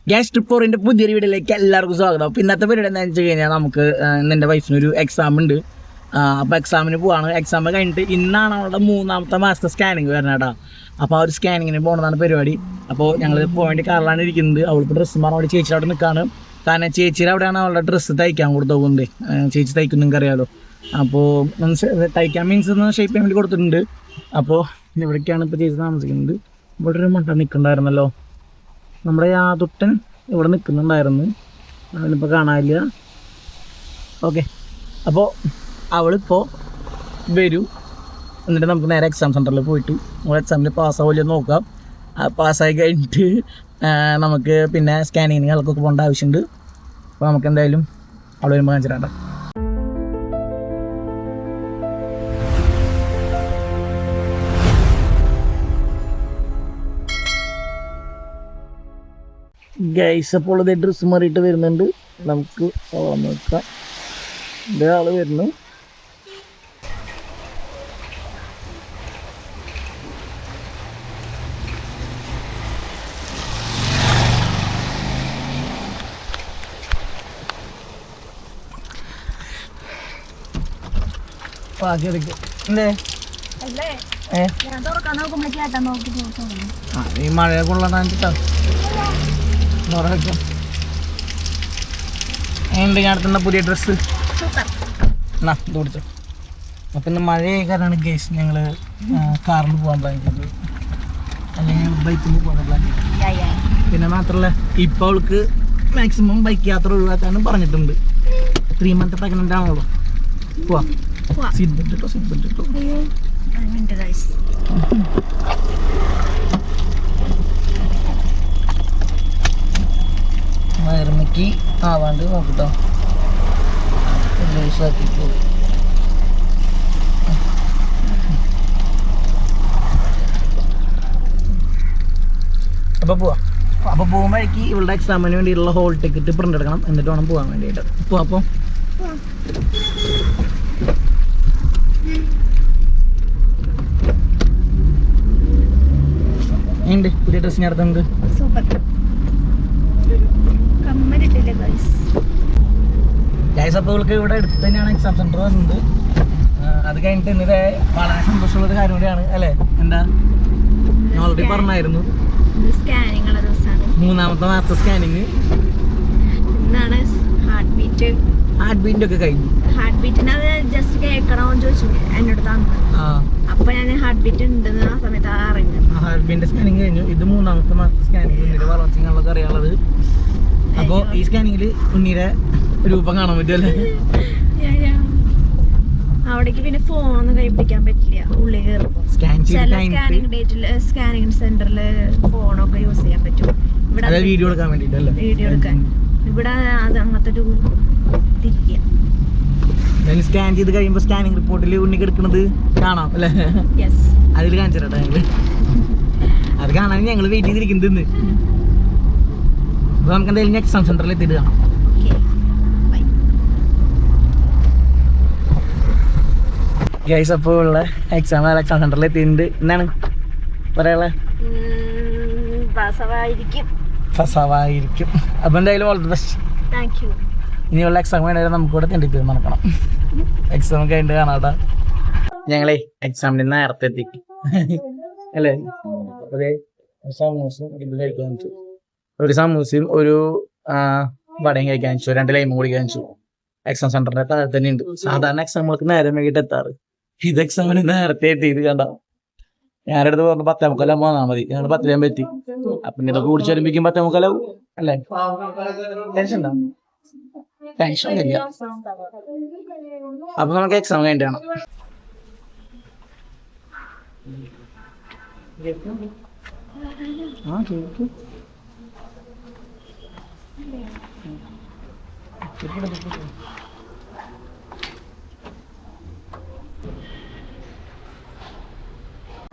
Gas trip ഫോറിൻ്റെ പുതിയൊരു വീഡിയോയിലേക്ക് എല്ലാവർക്കും സ്വാഗതം. അപ്പോൾ ഇന്നത്തെ പരിപാടി എന്താണെന്ന് വെച്ച് കഴിഞ്ഞാൽ നമുക്ക് എൻ്റെ വൈഫിനൊരു എക്സാം ഉണ്ട്. അപ്പോൾ എക്സാമിന് പോവാണ്. എക്സാം കഴിഞ്ഞിട്ട് ഇന്നാണ് അവളുടെ 3ാമത്തെ മാസത്തെ സ്കാനിങ് വരണേടാ. അപ്പോൾ ആ ഒരു സ്കാനിങ്ങിന് പോകണമെന്നാണ് പരിപാടി. അപ്പോൾ ഞങ്ങൾ പോകേണ്ടി കാറിലാണ് ഇരിക്കുന്നത്. അവൾക്ക് ഡ്രസ്സ് മാറാൻ വേണ്ടി ചേച്ചി അവിടെ നിൽക്കുകയാണ്. കാരണം ചേച്ചിയുടെ അവിടെയാണ് അവളുടെ ഡ്രസ്സ് തയ്ക്കാൻ കൊടുത്തോണ്ട്. ചേച്ചി തയ്ക്കും നിങ്ങൾക്ക് അറിയാമല്ലോ. അപ്പോൾ തയ്ക്കാൻ മീൻസ് ഒന്ന് ഷേപ്പ് ചെയ്യാൻ വേണ്ടി കൊടുത്തിട്ടുണ്ട്. അപ്പോൾ ഇവിടേക്കാണ് ഇപ്പോൾ ചേച്ചി താമസിക്കുന്നത്. ഇവിടെ ഒരു മട്ട നിൽക്കുന്നുണ്ടായിരുന്നല്ലോ, നമ്മുടെ യാതുട്ടൻ ഇവിടെ നിൽക്കുന്നുണ്ടായിരുന്നു, അവനിപ്പോൾ കാണാനില്ല. ഓക്കെ, അപ്പോൾ അവളിപ്പോൾ വരും. എന്നിട്ട് നമുക്ക് നേരെ എക്സാം സെൻറ്ററിൽ പോയിട്ട് നമ്മൾ എക്സാമിൽ പാസ്സാവില്ല നോക്കാം. പാസ്സായി കഴിഞ്ഞിട്ട് നമുക്ക് പിന്നെ സ്കാനിങ്ങിനൊക്കെ പോകേണ്ട ആവശ്യമുണ്ട്. അപ്പോൾ നമുക്ക് എന്തായാലും അവൾ വരുമ്പോൾ കാണിച്ചിട്ടാണ്. ഗൈസ്, അപ്പോൾ ഇത് ഡ്രസ്സ് മാറിയിട്ട് വരുന്നുണ്ട്. നമുക്ക് നോക്കാം. ഇതാൾ വരുന്നു. ഈ മഴ കൊള്ളാണ്ടിട്ടാ ഉണ്ട്. ഞാൻ അടുത്തുള്ള പുതിയ ഡ്രസ്സ് എന്നാ ഇത് കൊടുത്തു. അപ്പം ഇന്ന് മഴയായ കാരണമാണ് ഗൈസ് ഞങ്ങൾ കാറിൽ പോകാൻ പ്ലാൻ ചെയ്തത്, അല്ലെങ്കിൽ ബൈക്കിൽ പോകാൻ പ്ലാൻ ചെയ്തത്. പിന്നെ മാത്രമല്ല ഇപ്പോൾ അവൾക്ക് മാക്സിമം ബൈക്ക് യാത്ര ഒഴിവാക്കാനും പറഞ്ഞിട്ടുണ്ട്. 3 month പ്രഗ്നൻ്റ് ആണല്ലോ. പോവാം. സീറ്റ് ബെൽറ്റ് ഇട്ടോ, സീറ്റ് ബെൽറ്റ് ഇട്ടോ. വയറുമയ്ക്ക് ആവാണ്ട് നോക്കട്ടോ. അപ്പോൾ പോവാം. അപ്പോൾ പോകുമ്പോഴേക്ക് ഇവളുടെ എക്സാമിന് വേണ്ടിയിട്ടുള്ള ഹോൾ ടിക്കറ്റ് പ്രിൻ്റ് എടുക്കണം. എന്നിട്ട് വേണം പോകാൻ വേണ്ടിയിട്ട്. പോവാം. അപ്പോൾ ഉണ്ട് പുതിയ ഡ്രസ്സ് ഞാൻ അടുത്തുണ്ട്. ഗൈസ്, അപ്പോൾ ഇവൾക്ക് ഇവിടെ അടുത്ത് തന്നെയാണ് എക്സാം സെൻറ്റർ വരുന്നത്. അത് കഴിഞ്ഞിട്ട് ഇന്നലെ വളരെ സന്തോഷമുള്ളൊരു കാര്യം കൂടിയാണ് അല്ലേ? എന്താ, ഞാൻ ഓൾറെഡി പറഞ്ഞായിരുന്നു, 3ാമത്തെ മാസത്തെ സ്കാനിങ്. ഹാർട്ട് ബീറ്റിന്റെ ഒക്കെ കഴിഞ്ഞു. ഹാർട്ട് ബീറ്റിന് അത് ജസ്റ്റ് കേൾക്കണമെന്ന് ചോദിച്ചു എന്നോട് തന്നു. അപ്പൊ ഞാൻ ഹാർട്ട് ബീറ്റ് ഉണ്ടെന്ന് ആ സമയത്ത് അറിഞ്ഞു. ഹാർട്ട് ബീറ്റിന്റെ സ്കാനിങ് കഴിഞ്ഞു. ഇത് 3ാമത്തെ മാസത്തെ സ്കാനിങ്. ഉണ്ണിയുടെ വളർച്ചകളൊക്കെ അറിയാനുള്ളത്. അപ്പോൾ ഈ സ്കാനിങ്ങിൽ ഉണ്ണിയുടെ രൂപം കാണാൻ പറ്റുമല്ലേ? അവിടേക്ക് പിന്നെ ഫോണൊന്നും കൈ പിടിക്കാൻ പറ്റില്ല. ഉള്ളിൽ കയറുമ്പോൾ സ്കാനിങ് സെന്ററിൽ ഫോണൊക്കെ യൂസ് ചെയ്യാൻ പറ്റും. ഇവിടെ വീഡിയോ എടുക്കാൻ വേണ്ടിട്ടല്ലേ? വീഡിയോ എടുക്കാൻ ഇവിടെ അത് അങ്ങനത്തെ ഒരു തിരിക്കുക. സ്കാൻ ചെയ്ത് കഴിയുമ്പോൾ സ്കാനിങ് റിപ്പോർട്ടിൽ ഉണ്ണിക്ക് എടുക്കുന്നത് കാണാം അല്ലേ? അതിൽ കാണിച്ചിട്ടാ ഞങ്ങള്. അത് കാണാൻ ഞങ്ങൾ വെയിറ്റ് ചെയ്തിരിക്കുന്നത് ഇന്ന്. അപ്പോൾ നമുക്ക് എന്തായാലും എക്സാം സെന്ററിൽ എത്തിയിട്ട് കാണാം. ഗൈസ്, അപ്പോൾ ഉള്ള എക്സാം സെന്ററിൽ എത്തിയിട്ടുണ്ട്. എന്താണ് പറയാനുള്ളത്? പാസ്സാവായിരിക്കും. അപ്പോൾ എന്തായാലും ഓൾ ദി ബെസ്റ്റ്. ഇനിയുള്ള എക്സാം കഴിഞ്ഞാൽ നമുക്ക് കൂടെ തെണ്ടി നടക്കണം. എക്സാം കഴിഞ്ഞിട്ട് കാണാട്ടാ. ഞങ്ങളെ എക്സാമിന് നേരത്തെ എത്തി അല്ലേ? അതെ, ഒരു സമൂസയും ഒരു വടയും കഴിക്കാൻ വെച്ചു, 2 ലൈമും കൂടി കഴിച്ചു. എക്സാം സെന്ററിന്റെ താഴെ തന്നെ ഉണ്ട്. സാധാരണ എക്സാമുകൾക്ക് നേരം വൈകിട്ട് എത്താറ്. ഇത് എക്സാമിന് നേരത്തെ എത്തി. ഇത് കണ്ട, ഞാനെടുത്ത് പറഞ്ഞു 10:45 പോന്നാ മതി. ഞങ്ങൾ 10 എത്തി. അപ്പൊ ഇതൊക്കെ കുടിച്ച് വരുമ്പോഴേക്കും 10:45 അല്ലേ? ടെൻഷൻ ഉണ്ടാവും? ടെൻഷൻ ഇല്ല. അപ്പൊ നമുക്ക് എക്സാം കഴിഞ്ഞിട്ടാണ്.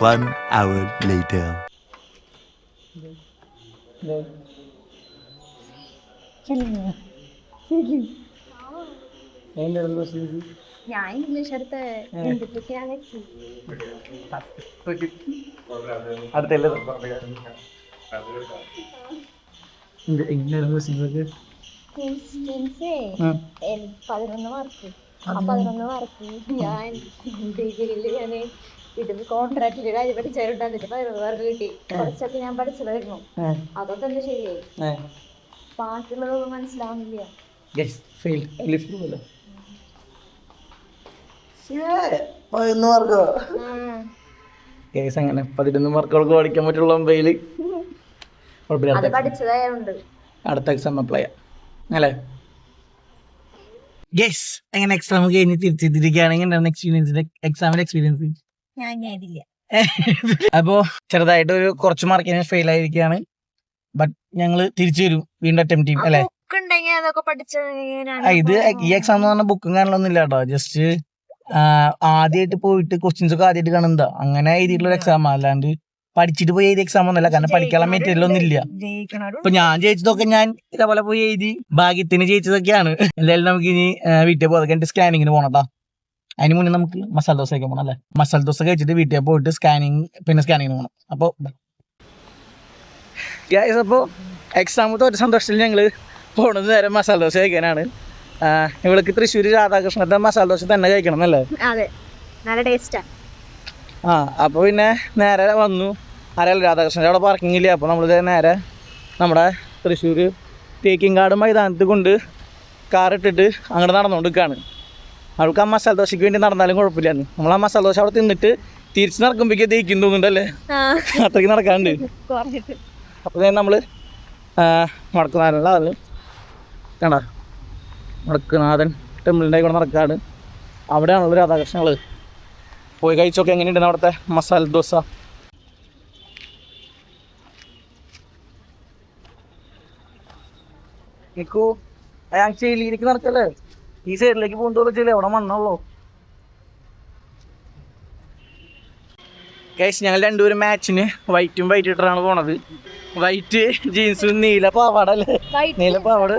One hour later. ഞാൻ ഇംഗ്ലീഷ് എടുത്ത് അടുത്തല്ലേ ക്വസ്റ്റ്യൻസ് 11 മാർക്ക്. ആ 11 മാർക്ക് ഞാൻ ഡിഗ്രിയില് ഞാന് ഇത് കോൺട്രാക്ടിന്റെ കാര്യം പഠിച്ചാലുണ്ട്. അതിന്റെ 11 മാർക്ക് കിട്ടി. കുറച്ചൊക്കെ ഞാൻ പഠിച്ചതായിരുന്നു, അതൊക്കെ എന്താ ശരിയായി. ബാക്കിയുള്ളതൊന്നും മനസ്സിലാവുന്നില്ല. അങ്ങനെ 11 മാർക്കുകൾക്ക് പഠിക്കാൻ പറ്റുള്ള മൊബൈല് അത് പഠിച്ചതായുണ്ട്. അടുത്ത എക്സാം അപ്ലൈ ചെയ്യാം അല്ലേ. ഗെസ് എങ്ങനെ എക്സാം കഴിഞ്ഞ് തിരിച്ചെത്തിയിരിക്കുകയാണെങ്കിൽ എക്സാമിന്റെ എക്സ്പീരിയൻസ് ഞാൻ എഴുതില്ല. അപ്പോ ചെറുതായിട്ട് ഒരു കുറച്ച് മാർക്കിന് ഫെയിൽ ആയിരിക്കുകയാണ്. ബട്ട് ഞങ്ങള് തിരിച്ചു വരും, വീണ്ടും അറ്റംപ്റ്റ് ചെയ്യും അല്ലെ. ഇത് ഈ എക്സാം എന്ന് പറഞ്ഞ ബുക്കും കാണലൊന്നും ഇല്ല കേട്ടോ. ജസ്റ്റ് ആദ്യമായിട്ട് പോയിട്ട് ക്വസ്റ്റ്യൻസ് ഒക്കെ ആദ്യമായിട്ട് കാണുന്നതാ, അങ്ങനെ എഴുതിയിട്ടുള്ള എക്സാം. അല്ലാണ്ട് പഠിച്ചിട്ട് പോയി എഴുതിയ എക്സാം ഒന്നുമല്ല, കാരണം പഠിക്കാനുള്ള മെറ്റീരിയൽ ഒന്നും ഇല്ല. ഇപ്പൊ ഞാൻ ജയിച്ചതൊക്കെ ഞാൻ ഇതേപോലെ പോയി എഴുതി ഭാഗ്യത്തിന് ജയിച്ചതൊക്കെയാണ്. എന്തായാലും നമുക്ക് ഇനി വീട്ടിൽ പോകാതെ കഴിഞ്ഞിട്ട് സ്കാനിങ്ങിന് പോകണട്ടാ. അതിന് മുന്നേ നമുക്ക് മസാല ദോശ കഴിക്കാൻ പോകണം അല്ലെ. മസാല ദോശ കഴിച്ചിട്ട് വീട്ടിൽ പോയിട്ട് സ്കാനിങ്ങിന് പോകണം. അപ്പോൾ അപ്പോൾ എക്സാമത്തെ ഒരു സന്തോഷത്തിൽ ഞങ്ങൾ പോണത് നേരെ മസാല ദോശ കഴിക്കാനാണ്. ഇവൾക്ക് തൃശ്ശൂർ രാധാകൃഷ്ണത്തെ മസാല ദോശ തന്നെ കഴിക്കണം എന്നല്ലേ. നല്ല ടേസ്റ്റാ. അപ്പോൾ പിന്നെ നേരെ വന്നു. ആരാലും രാധാകൃഷ്ണൻ്റെ അവിടെ പാർക്കിംഗ് ഇല്ല. അപ്പോൾ നമ്മൾ നേരെ നമ്മുടെ തൃശ്ശൂർ തേക്കിൻകാട് മൈതാനത്ത് കൊണ്ട് കാറിട്ടിട്ട് അങ്ങോട്ട് നടന്നുകൊണ്ടിരിക്കുകയാണ്. അവൾക്ക് ആ മസാല ദോശയ്ക്ക് വേണ്ടി നടന്നാലും കുഴപ്പമില്ലാന്ന്. നമ്മൾ ആ മസാല ദോശ അവിടെ തിന്നിട്ട് തിരിച്ച് നടക്കുമ്പോഴേക്ക് ദഹിക്കും തോന്നുന്നുണ്ടല്ലേ, അത്രയ്ക്ക് നടക്കാണ്ട്. അപ്പോൾ നമ്മൾ വടക്കുന്നാഥനുള്ള ആള് കണ്ട വടക്കുനാഥൻ ടെമ്പിളിൻ്റെ കൂടെ നടക്കാണ്. അവിടെയാണുള്ള രാധാകൃഷ്ണങ്ങൾ. പോയി കഴിച്ചൊക്കെ എങ്ങനെയുണ്ടെന്ന് അവിടുത്തെ മസാല ദോശ. നിൽക്കൂ, ഞാൻ ചെയിലേക്ക് നടക്കല്ലേ, ഈ സൈഡിലേക്ക് പോകുന്നതോളം ചെയ്യില്ല, അവിടെ മണ്ണുള്ളൂ. ഗൈസ് ഞങ്ങൾ രണ്ടുപേരും മാച്ചിന് വൈറ്റും വൈറ്റ് ഇട്ടാണ് പോണത്. വൈറ്റ് ജീൻസും നീല പാവാട അല്ലേ, നീല പാവാട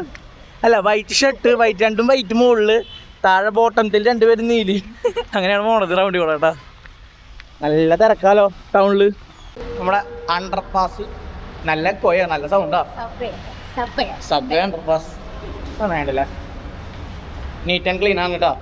അല്ല വൈറ്റ് ഷർട്ട്, വൈറ്റ് രണ്ടും വൈറ്റ് മുകളില്, താഴെ ബോട്ടത്തിൽ രണ്ടുപേരും നീലി. അങ്ങനെയാണ് പോണത് റൗണ്ടി കൂടെ കേട്ടാ. നല്ല തിരക്കാലോ ടൗണില്. നമ്മുടെ അണ്ടർ പാസ് നല്ല കൊയ, നല്ല സൗണ്ടാ. സബ്വേ അണ്ടർ പാസ് വേണ്ടല്ലേ, നീറ്റ് ആൻഡ് ക്ലീൻ ആണ് കേട്ടോ.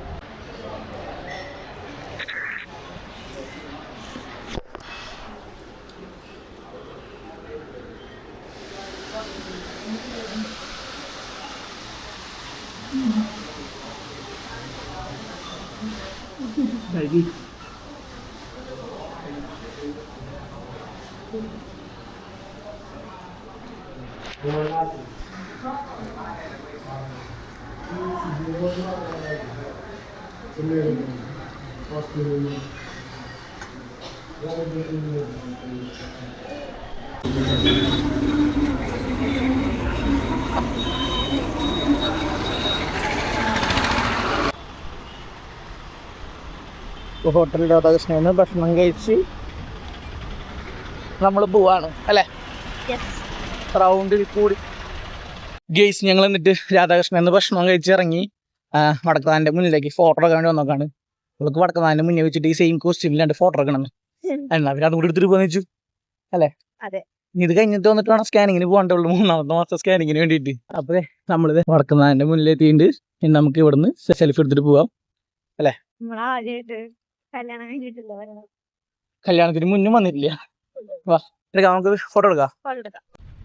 ഹോട്ടൽ രാധാകൃഷ്ണന് ഭക്ഷണം കഴിച്ച് നമ്മൾ പോവാണ് അല്ലേ, റൗണ്ടിൽ കൂടി. ഗെയ്സ് ഞങ്ങൾ എന്നിട്ട് രാധാകൃഷ്ണന് ഭക്ഷണം കഴിച്ച് ഇറങ്ങി വടക്കുന്നാഥന്റെ മുന്നിലേക്ക് ഫോട്ടോ എടുക്കാൻ വേണ്ടി വന്നോക്കാണ്. അവൾക്ക് വടക്കുന്നാഥന്റെ മുന്നേ വെച്ചിട്ട് ഈ സെയിം കോസ്റ്റ്യൂമിൽ രണ്ട് ഫോട്ടോ എടുക്കണം എന്നാ പിന്നെ അതും കൂടി എടുത്തിട്ട് പോകാന്ന് വെച്ചു അല്ലേ. ഇത് കഴിഞ്ഞിട്ട് വന്നിട്ട് വേണം സ്കാനിങ്ങിന് പോകണ്ടുള്ളൂ, 3ാമത്തെ മാസത്തെ സ്കാനിങ്ങിന് വേണ്ടിയിട്ട്. അപ്പൊ നമ്മളിത് വടക്കുന്നാഥന്റെ മുന്നിലെത്തിയിട്ട് ഇനി നമുക്ക് ഇവിടുന്ന് സെൽഫി എടുത്തിട്ട് പോവാം അല്ലേ. കല്യാണത്തിന് മുന്നും വന്നിട്ടില്ല. വാ എടുക്കാം, നമുക്ക് ഫോട്ടോ എടുക്കാം.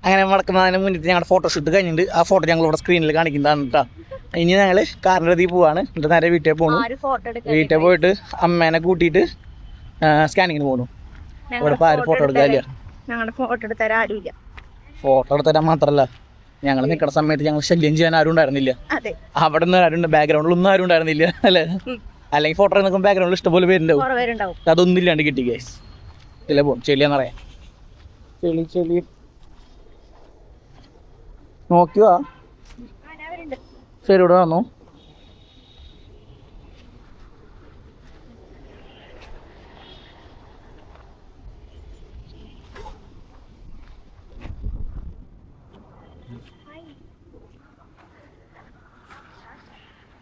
അങ്ങനെ വടക്കുന്നാഥന്റെ മുന്നിൽ ഞങ്ങളുടെ ഫോട്ടോഷൂട്ട് കഴിഞ്ഞിട്ട് ആ ഫോട്ടോ ഞങ്ങൾ ഇവിടെ സ്ക്രീനിൽ കാണിക്കുന്നതാണ് കേട്ടോ. ഇനി ഞങ്ങൾ കാറിൻ്റെ അതി പോവാണ്, എന്നിട്ട് നേരെ വീട്ടിൽ പോകണം. വീട്ടിൽ പോയിട്ട് അമ്മേനെ കൂട്ടിയിട്ട് സ്കാനിങ്ങിന് പോകുന്നു. ഇവിടെ ഇപ്പോൾ ആരും ഫോട്ടോ എടുക്കാനില്ല. ഫോട്ടോ എടുത്തരാൻ മാത്രമല്ല, ഞങ്ങൾ നിൽക്കുന്ന സമയത്ത് ഞങ്ങൾ ശല്യം ചെയ്യാൻ ആരും ഉണ്ടായിരുന്നില്ല. അവിടെ നിന്ന് ആരും ബാക്ക്ഗ്രൗണ്ടിലൊന്നും ആരും ഉണ്ടായിരുന്നില്ല അല്ലേ. അല്ലെങ്കിൽ ഫോട്ടോ നിൽക്കുമ്പോൾ ബാക്ക്ഗ്രൗണ്ടിൽ ഇഷ്ടംപോലെ പേരുണ്ടാവും. അതൊന്നും ഇല്ലാണ്ട് കിട്ടി ഗൈസ്. ഇല്ല പോകും ചെളിയാന്നറിയാം. ചെളി നോക്കിയോ ശരി, ഇവിടെ വന്നു.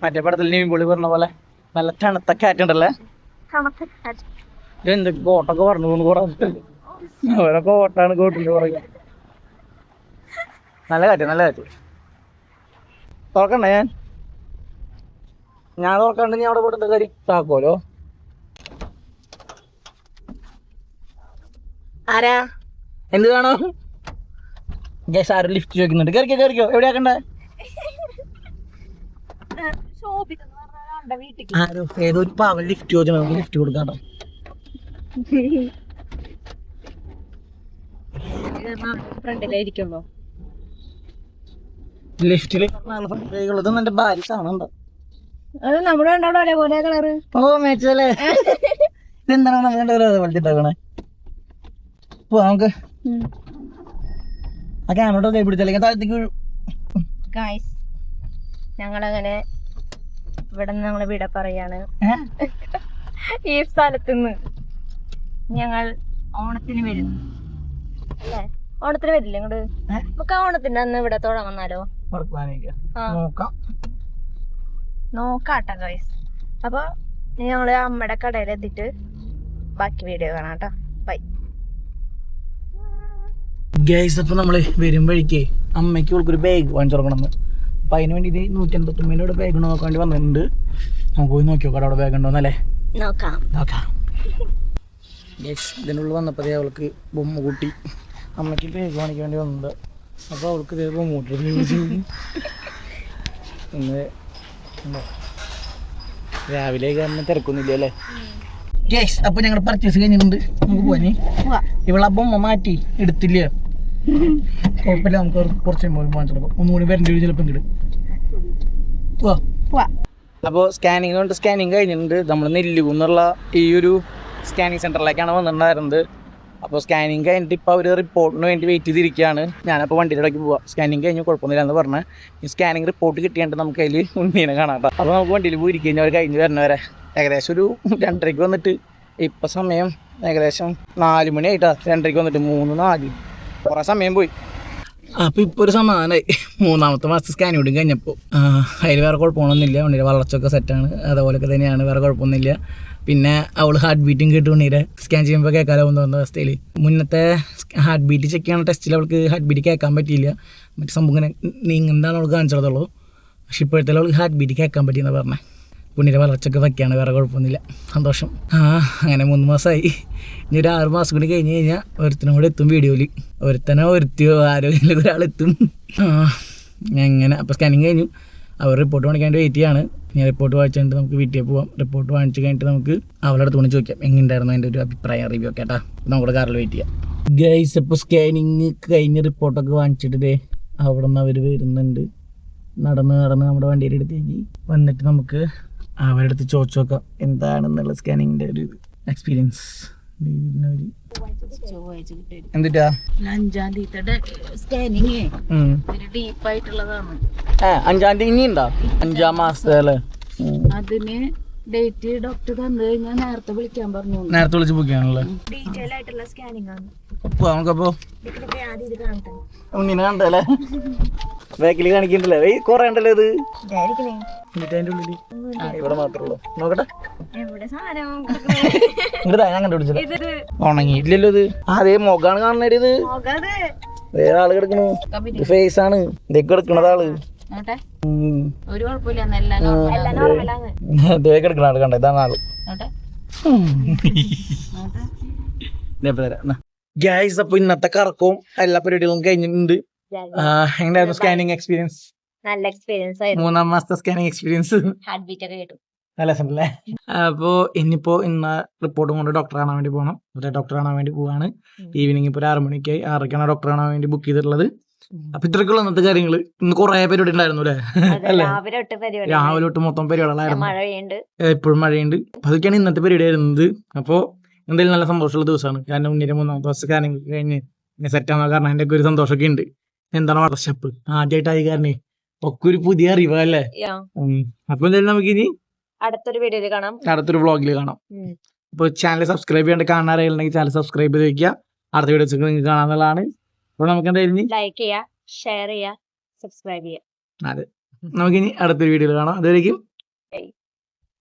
മറ്റേ പടത്തിൽ നീവിൻപൊളി പറഞ്ഞ പോലെ നല്ല തണുത്ത കാറ്റുണ്ടല്ലേ. എന്തൊക്കെ കോട്ടൊക്കെ പറഞ്ഞു പോകുന്നു. കുറെ അവരൊക്കെ കോട്ടാണ് കോട്ടിന്റെ പുറകെ. നല്ല കാറ്റ് തുറക്കണ്ടേ ഞാൻ തുറക്കണ്ട നീ അവിടെ പോയിട്ട് കാര്യം താക്കോലോ ആരാ എന്ത് വേണോ ഗ്യാസ് ആരും ലിഫ്റ്റ് ചോദിക്കുന്നുണ്ട് കയറിക്കോ എവിടെയാക്കണ്ടേ ആരോ ഏതോ ഒരു പാവൻ ലിഫ്റ്റ് ചോദിച്ചു ലിഫ്റ്റ് കൊടുക്കാട്ടോ ഫ്രണ്ടിലായിരിക്കുമ്പോ ലിഫ്റ്റില് ഫ്രണ്ടിലേക്കുള്ളത് എന്റെ ഭാര്യ കാണുന്നുണ്ടോ അത് നമ്മുടെ ഉണ്ടാവും ഒരേപോലെ കളറ് ഓ മേച്ചല്ലേ ഇതെന്താണ് വലിച്ചിട്ടാക്കണേ പോവാ നമുക്ക് ആ ക്യാമറ കൈ പിടിച്ചല്ലെങ്കിൽ താഴത്തേക്ക് വീഴും ഗായ്സ് ഞങ്ങളങ്ങനെ ഇവിടെ നിന്ന് ഞങ്ങളെ വിട പറയാണ് ഈ സ്ഥലത്തുനിന്ന് ഞങ്ങൾ ഓണത്തിന് വരുന്നു അല്ലേ ഓണത്തിന് വരില്ലേ ഇങ്ങോട്ട് നമുക്ക് ആ ഓണത്തിന്റെ അന്ന് ഇവിടെ തുടങ്ങുന്നാലോ നോക്കാട്ടോ ഗായ്സ് അപ്പൊ ഞങ്ങള് അമ്മയുടെ കടയിൽ എത്തിയിട്ട് ബാക്കി വീഡിയോ കാണാം കേട്ടോ ബൈ ഗൈസ് അപ്പൊ നമ്മള് വരും വഴിക്ക് അമ്മയ്ക്ക് ഒരു ബാഗ് വാങ്ങിച്ചു കൊടുക്കണം അപ്പൊ അതിന് വേണ്ടി 189 ബാഗ് നോക്കാൻ വേണ്ടി വന്നിട്ടുണ്ട് നമുക്ക് പോയി നോക്കി നോക്കാം അവിടെ ബാഗ് ഉണ്ടോന്നല്ലേ നോക്കാം ഗൈസ് ഇതിനുള്ളിൽ വന്നപ്പോ അവൾക്ക് ബൊമ്മ കൂട്ടി അമ്മയ്ക്ക് ബാഗ് വാങ്ങിക്കാൻ വേണ്ടി വന്നത് അപ്പൊ അവൾക്ക് ഇതേ ബൊമ്മ കൂട്ടി ഇന്ന് രാവിലെ കാരണം തിരക്കൊന്നുമില്ല അല്ലേ ഗൈസ് അപ്പൊ ഞങ്ങൾ പർച്ചേസ് കഴിഞ്ഞിട്ടുണ്ട് നമുക്ക് പോവാനി ഇവളെ ബൊമ്മ മാറ്റി എടുത്തില്ല കുഴപ്പമില്ല നമുക്ക് കുറച്ച് പോയി വാങ്ങിച്ചെടുക്കാം ഒന്നുകൂടി വരേണ്ടി വരും ചിലപ്പോൾ ഇങ്ങോട്ട് അപ്പോൾ സ്കാനിങ് കഴിഞ്ഞിട്ടുണ്ട് നമ്മൾ നെല്ലികുന്നുള്ള ഈ ഒരു സ്കാനിങ് സെൻറ്ററിലേക്കാണ് വന്നിട്ടുണ്ടായിരുന്നത് അപ്പോൾ സ്കാനിങ് കഴിഞ്ഞിട്ട് ഇപ്പോൾ അവർ റിപ്പോർട്ടിന് വേണ്ടി വെയിറ്റ് ചെയ്തിരിക്കുകയാണ് ഞാനപ്പോൾ വണ്ടിയുടെ ഇടയ്ക്ക് പോവാം സ്കാനിങ് കഴിഞ്ഞ് കുഴപ്പമൊന്നുമില്ല എന്ന് പറഞ്ഞ് ഈ സ്കാനിങ് റിപ്പോർട്ട് കിട്ടിയിട്ട് നമുക്ക് അതിൽ ഉണ്ണീനെ കാണാം കേട്ടോ അപ്പോൾ നമുക്ക് വണ്ടിയിൽ പോയിരിക്കും കഴിഞ്ഞാൽ അവർ കഴിഞ്ഞ് വരണവരെ ഏകദേശം ഒരു 2:30 വന്നിട്ട് ഇപ്പം സമയം ഏകദേശം 4 മണിയായിട്ടാ 2:30 വന്നിട്ട് 3-4 കുറേ സമയം പോയി അപ്പോൾ ഇപ്പോൾ ഒരു സമാധാനമായി 3ാമത്തെ മാസത്തെ സ്കാൻ കൂടി കഴിഞ്ഞപ്പോൾ അതിൽ വേറെ കുഴപ്പമൊന്നുമില്ല ഉണ്ണിയുടെ വളർച്ചയൊക്കെ സെറ്റാണ് അതുപോലൊക്കെ തന്നെയാണ് വേറെ കുഴപ്പമൊന്നുമില്ല പിന്നെ അവൾ ഹാർട്ട് ബീറ്റും കേട്ട് ഉണ്ണീരെ സ്കാൻ ചെയ്യുമ്പോൾ കേൾക്കാനാവുന്ന അവസ്ഥയിൽ മുന്നത്തെ ഹാർട്ട് ബീറ്റ് ചെക്ക് ചെയ്യുന്ന ടെസ്റ്റിൽ അവൾക്ക് ഹാർട്ട് ബീറ്റ് കേൾക്കാൻ പറ്റിയില്ല മറ്റു സംഭവം ഇങ്ങനെ നീങ്ങുന്നതാണ് അവൾക്ക് കാണിച്ചതുള്ളൂ പക്ഷെ ഇപ്പോഴത്തെ അവൾക്ക് ഹാർട്ട് ബീറ്റ് കേൾക്കാൻ പറ്റിയെന്ന് പറഞ്ഞത് ഉണ്ണിയുടെ വളർച്ചയൊക്കെ വയ്ക്കുകയാണ് വേറെ കുഴപ്പമൊന്നുമില്ല സന്തോഷം അങ്ങനെ 3 മാസമായി ഇനി ഒരു 6 മാസം കൂടി കഴിഞ്ഞ് കഴിഞ്ഞാൽ ഒരുത്തനും കൂടെ എത്തും വീഡിയോയിൽ ഒരുത്തനോ ഒരുത്തിയോ ആരോഗ്യം ഒരാളെത്തും അങ്ങനെ അപ്പോൾ സ്കാനിങ് കഴിഞ്ഞു അവർ റിപ്പോർട്ട് കാണിക്കാണ്ട് വെയിറ്റ് ചെയ്യാണ് ഞാൻ റിപ്പോർട്ട് വായിച്ചിട്ട് നമുക്ക് വീട്ടിൽ പോവാം റിപ്പോർട്ട് വാങ്ങിച്ച് കഴിഞ്ഞിട്ട് നമുക്ക് അവളുടെ അടുത്ത് കൊണ്ട് ചോദിക്കാം എങ്ങനെയുണ്ടായിരുന്നു അതിൻ്റെ ഒരു അഭിപ്രായം റിവ്യൂ ഒക്കെ കേട്ടാ നമ്മുടെ കാറിൽ വെയിറ്റ് ചെയ്യാം ഗൈസ് ഇപ്പോൾ സ്കാനിങ് കഴിഞ്ഞ് റിപ്പോർട്ടൊക്കെ വാങ്ങിച്ചിട്ട് ഇതേ അവിടെ നിന്ന് അവർ വരുന്നുണ്ട് നടന്ന് നമ്മുടെ വണ്ടിയുടെ അടുത്തേക്ക് വന്നിട്ട് നമുക്ക് അവരുടെ അടുത്ത് ചോദിച്ചു നോക്കാം എന്താണെന്നുള്ള സ്കാനിങ്ങിൻ്റെ ഒരു എക്സ്പീരിയൻസ് എന്തിട്ടാ 5-ാം തീയതി സ്കാനിങ് ഡീപ്പായിട്ടുള്ളതാണ് 5-ാം തീയതി ഇനി ഉണ്ടോ 5-ാം മാസത്തെ അല്ലേ അതിന് ഡേറ്റ് ഡോക്ടർ തന്നു കഴിഞ്ഞാൽ നേരത്തെ വിളിക്കാൻ പറഞ്ഞു നേരത്തെ വിളിച്ച് ബുക്ക് ചെയ്യാണല്ലേ ഡീറ്റെയിൽ ആയിട്ടുള്ള സ്കാനിങ് ആണ് നമുക്കപ്പോ ആദ്യം ഇത് കാണട്ടെ ഉണ്ണിനെ കണ്ടല്ലേ ബാക്കിൽ കാണിക്കണ്ടല്ലേ കൊറേ ഉണ്ടല്ലോ ഇത് ഇതായിരിക്കണേ എന്നിട്ട് അതിന്റെ ഉള്ളില് ഇവിടെ മാത്രമേ ഉള്ളൂ നോക്കട്ടെ എവിടെ സാധനം ഇങ്ങോട്ട് ഞാൻ കണ്ടുപിടിച്ചത് ഉണങ്ങിയില്ലല്ലോ ഇത് അതേ മുഖാണ് കാണണേ ഇത് വേറെ ആള് കിടക്കണു ഫേസ് ആണ് ഇതൊക്കെ കിടക്കണത് ആള് ഒരു കുഴപ്പമില്ല കിടക്കണ ആള് കണ്ട ഇതാണ് ആള് ഗൈസ് അപ്പൊ ഇന്നത്തെ കറക്കവും എല്ലാ പരിപാടികളും കഴിഞ്ഞിട്ടുണ്ട് എങ്ങനെയായിരുന്നു സ്കാനിങ് എക്സ്പീരിയൻസ് നല്ല എക്സ്പീരിയൻസ് ആയിരുന്നു 3-ാം മാസത്തെ സ്കാനിങ് എക്സ്പീരിയൻസ് ഹാർട്ട് ബീറ്റ് ഒക്കെ കേട്ടു നല്ല രസമല്ലേ അപ്പോ ഇന്ന് റിപ്പോർട്ടും കൊണ്ട് ഡോക്ടറെ കാണാൻ വേണ്ടി പോകണം ഡോക്ടറെ കാണാൻ വേണ്ടി പോവാണ് ഈവനിങ് ഇപ്പോൾ 6 മണിക്കായി 6:00 ഡോക്ടറെ കാണാൻ വേണ്ടി ബുക്ക് ചെയ്തിട്ടുള്ളത് അപ്പൊ ഇത്രയ്ക്കുള്ള ഇന്നത്തെ കാര്യങ്ങള് ഇന്ന് കുറെ പരിപാടി ഉണ്ടായിരുന്നു അല്ലേ രാവിലെ തൊട്ട് മൊത്തം പരിപാടികളായിരുന്നു എപ്പോഴും മഴയുണ്ട് അതൊക്കെയാണ് ഇന്നത്തെ പരിപാടി ആയിരുന്നത് അപ്പോ എന്തായാലും നല്ല സന്തോഷമുള്ള ദിവസമാണ് കാരണം ഉണ്ണിയുടെ 3-ാമത്തെ ദിവസം കാര്യങ്ങൾ കഴിഞ്ഞ് സെറ്റ് ആവാൻ കാരണം എൻ്റെ ഒക്കെ ഒരു സന്തോഷമൊക്കെ ഉണ്ട് എന്താണ് വർഷപ്പ് ആദ്യമായിട്ടായി കാരണം ഒക്കെ ഒരു പുതിയ അറിവല്ലേ അപ്പൊ എന്തായാലും നമുക്ക് ഇനി അടുത്തൊരു വ്ളോഗിൽ കാണാം അപ്പൊ ചാനൽ സബ്സ്ക്രൈബ് ചെയ്യാണ്ട് കാണാൻ അറിയില്ലെങ്കിൽ ചാനൽ സബ്സ്ക്രൈബ് ചെയ്ത് വെക്കുക അടുത്ത വീഡിയോസ് നിങ്ങൾക്ക് കാണാനുള്ളതാണ് അപ്പൊ നമുക്ക് എന്തായാലും ലൈക്ക് ചെയ്യുക ഷെയർ ചെയ്യുക സബ്സ്ക്രൈബ് ചെയ്യുക അതെ നമുക്കിനി അടുത്തൊരു വീഡിയോയിൽ കാണാം അതുവരേക്കും